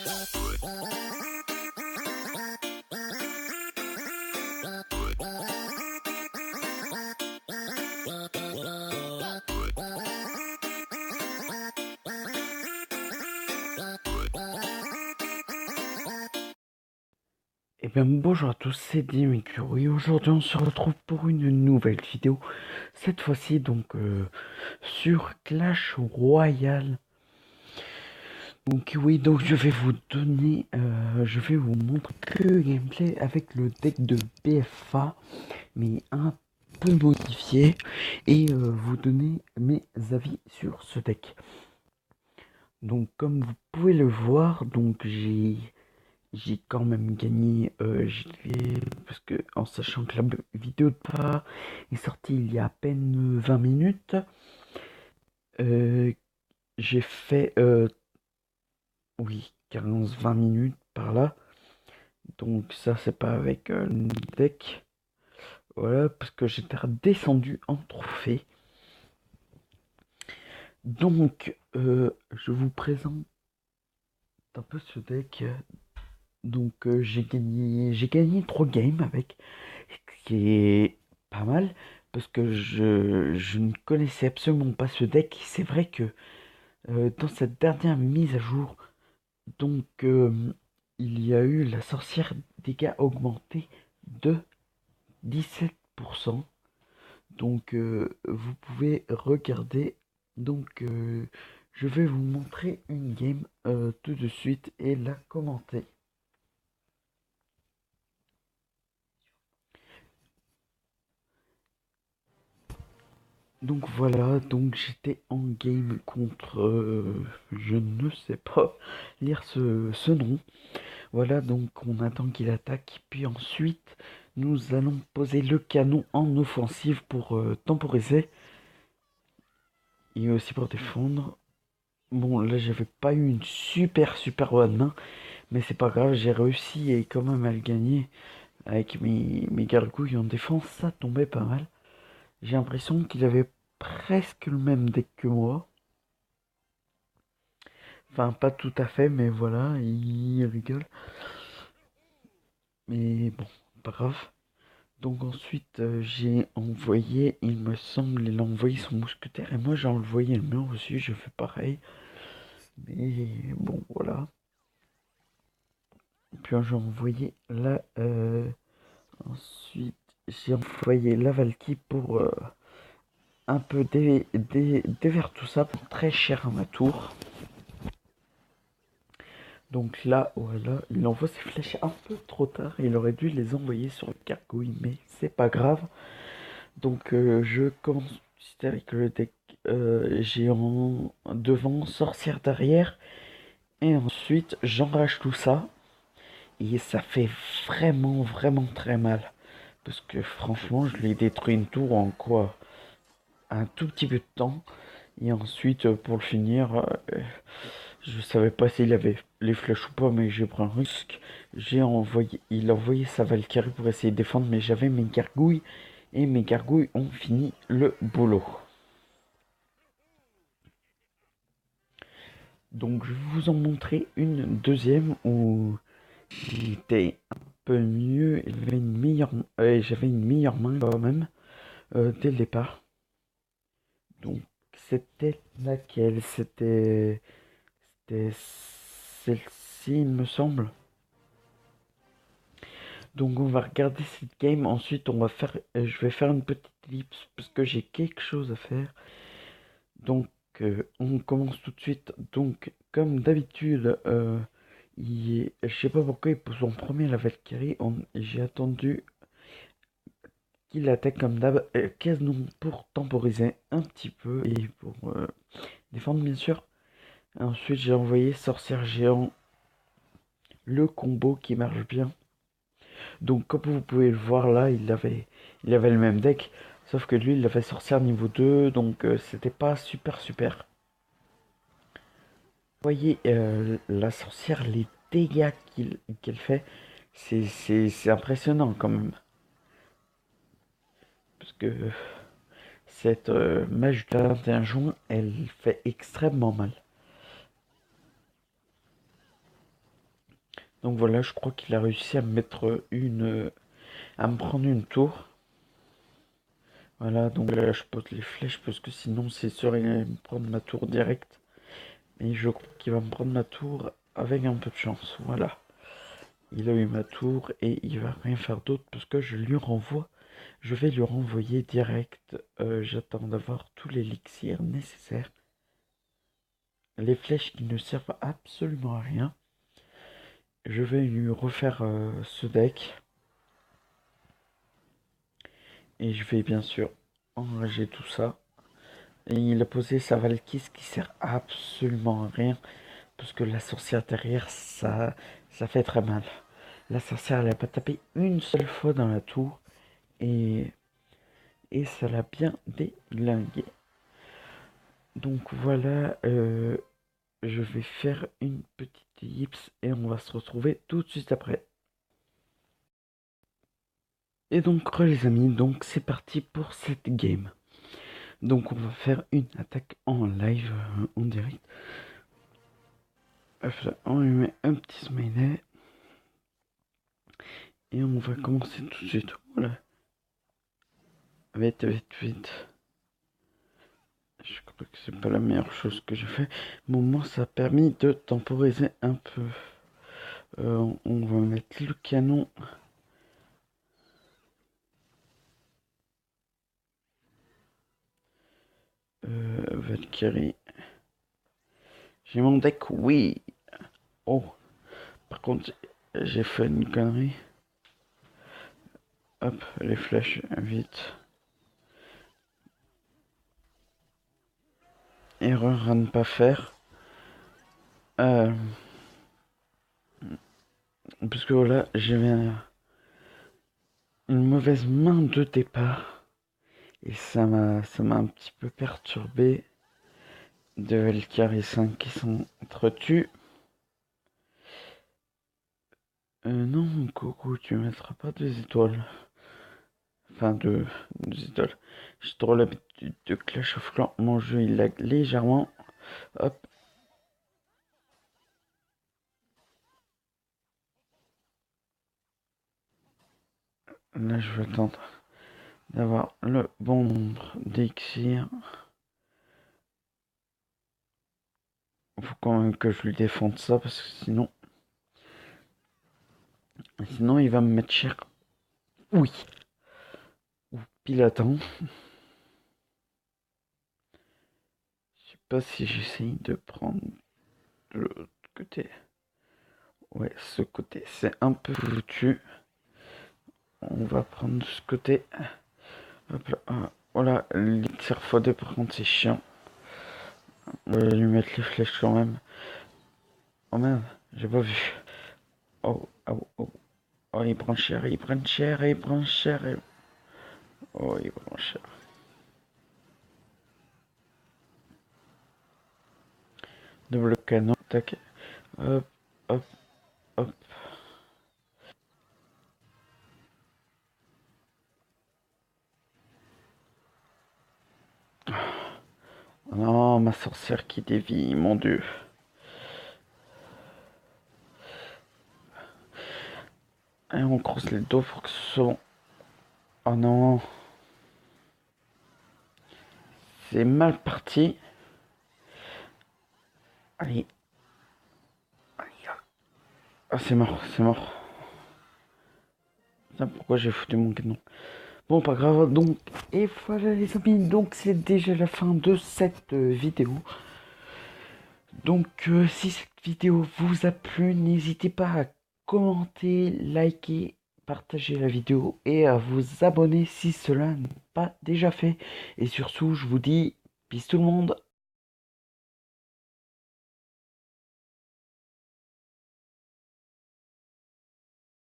Eh bien bonjour à tous, c'est Dimitri. Oui, aujourd'hui on se retrouve pour une nouvelle vidéo. Cette fois-ci donc sur Clash Royale. Donc oui, donc je vais vous montrer le gameplay avec le deck de BFA, mais un peu modifié, et vous donner mes avis sur ce deck. Donc comme vous pouvez le voir, donc j'ai quand même gagné, parce que en sachant que la vidéo de pas est sortie il y a à peine 20 minutes, euh, j'ai fait, oui, 15-20 minutes par là. Donc ça, c'est pas avec le deck. Voilà, parce que j'étais redescendu en trophée. Donc, je vous présente un peu ce deck. Donc, j'ai gagné 3 games avec, ce qui est pas mal, parce que je ne connaissais absolument pas ce deck. C'est vrai que dans cette dernière mise à jour, donc il y a eu la sorcière dégâts augmentés de 17%. Donc vous pouvez regarder. Donc je vais vous montrer une game tout de suite et la commenter. Donc voilà, donc j'étais en game contre, je ne sais pas lire ce nom. Voilà, donc on attend qu'il attaque, puis ensuite nous allons poser le canon en offensive pour temporiser et aussi pour défendre. Bon, là j'avais pas eu une super bonne main, mais c'est pas grave, j'ai réussi et quand même à le gagner avec mes gargouilles en défense, ça tombait pas mal. J'ai l'impression qu'il avait presque le même deck que moi. Enfin, pas tout à fait, mais voilà, il rigole. Mais bon, pas grave. Donc ensuite, j'ai envoyé, il me semble, il a envoyé son mousquetaire et moi j'ai envoyé le mien aussi, je fais pareil. Mais bon, voilà. Puis j'ai envoyé la... ensuite, j'ai envoyé la Valky pour un peu dévers tout ça pour très cher à ma tour. Donc là, voilà, il envoie ses flèches un peu trop tard. Il aurait dû les envoyer sur le gargouille, mais c'est pas grave. Donc je commence avec le deck géant devant, sorcière derrière. Et ensuite, j'enrage tout ça. Et ça fait vraiment très mal. Parce que franchement, je l'ai détruit une tour en quoi? Un tout petit peu de temps. Et ensuite, pour le finir, je savais pas s'il avait les flèches ou pas, mais j'ai pris un risque. Il a envoyé sa Valkyrie pour essayer de défendre, mais j'avais mes gargouilles. Et mes gargouilles ont fini le boulot. Donc je vais vous en montrer une deuxième où il était un peu mieux, j'avais une meilleure main quand même dès le départ. Donc c'était laquelle? C'était celle-ci, il me semble. Donc on va regarder cette game. Ensuite je vais faire une petite ellipse parce que j'ai quelque chose à faire. Donc on commence tout de suite. Donc comme d'habitude, je sais pas pourquoi il pose en premier la Valkyrie. J'ai attendu qu'il attaque comme d'hab, quasiment pour temporiser un petit peu et pour défendre bien sûr. Ensuite j'ai envoyé sorcière géant, le combo qui marche bien. Donc comme vous pouvez le voir là, il avait le même deck, sauf que lui il avait sorcière niveau 2, donc c'était pas super. Vous voyez la sorcière, les dégâts qu'elle fait, c'est impressionnant quand même. Parce que cette mage du 21 juin, elle fait extrêmement mal. Donc voilà, je crois qu'il a réussi à me mettre à me prendre une tour. Voilà, donc là je pose les flèches parce que sinon c'est sûr il va me prendre ma tour direct. Mais je crois qu'il va me prendre ma tour avec un peu de chance. Voilà. Il a eu ma tour et il va rien faire d'autre parce que je lui renvoie. Je vais lui renvoyer direct. J'attends d'avoir tous les élixirs nécessaires. Les flèches qui ne servent absolument à rien. Je vais lui refaire ce deck. Et je vais bien sûr enrager tout ça. Et il a posé sa Valkyrie qui sert absolument à rien. Parce que la sorcière derrière, ça fait très mal. La sorcière, elle a pas tapé une seule fois dans la tour. Et, et ça l'a bien déglingué. Donc voilà, je vais faire une petite ellipse et on va se retrouver tout de suite après. Et donc les amis, donc c'est parti pour cette game. Donc on va faire une attaque en live, en direct. On lui met un petit smiley. Et on va commencer tout de suite. Voilà. Vite, vite, vite. Je crois que c'est pas la meilleure chose que j'ai fait. Mais au moins ça a permis de temporiser un peu. On va mettre le canon. Valkyrie. J'ai mon deck, oui. Oh, par contre, j'ai fait une connerie. Hop, les flèches, vite. Erreur à ne pas faire. Parce que voilà, j'avais une mauvaise main de départ. Et ça m'a un petit peu perturbé. De Valkyrie 5 qui s'entretuent. Non, mon coco, tu mettras pas 2 étoiles. Enfin, 2 étoiles. J'ai trop l'habitude de Clash of Clans. Mon jeu, il lag légèrement. Hop. Là, je vais attendre d'avoir le bon nombre d'elixirs. Faut quand même que je lui défende ça parce que sinon il va me mettre cher. Oui. Ou pile à temps. Je sais pas si j'essaye de prendre de l'autre côté. Ouais, ce côté c'est un peu foutu. On va prendre ce côté. Hop là. Voilà, l'élixir x2 par contre c'est chiant. On va lui mettre les flèches quand même. Oh merde, j'ai pas vu. Oh, oh, oh. Oh, il prend cher, il prend cher, il prend cher. Oh, il prend cher. Double canon, tac. Hop, hop, hop. Oh non, ma sorcière qui dévie, mon dieu. Et on croise les doigts pour que ce soit bon. Oh non. C'est mal parti. Allez. Ah, c'est mort, c'est mort. Putain, pourquoi j'ai foutu mon canon? Bon, pas grave, donc, et voilà les amis, donc c'est déjà la fin de cette vidéo. Donc, si cette vidéo vous a plu, n'hésitez pas à commenter, liker, partager la vidéo et à vous abonner si cela n'est pas déjà fait. Et sur ce, je vous dis, peace tout le monde.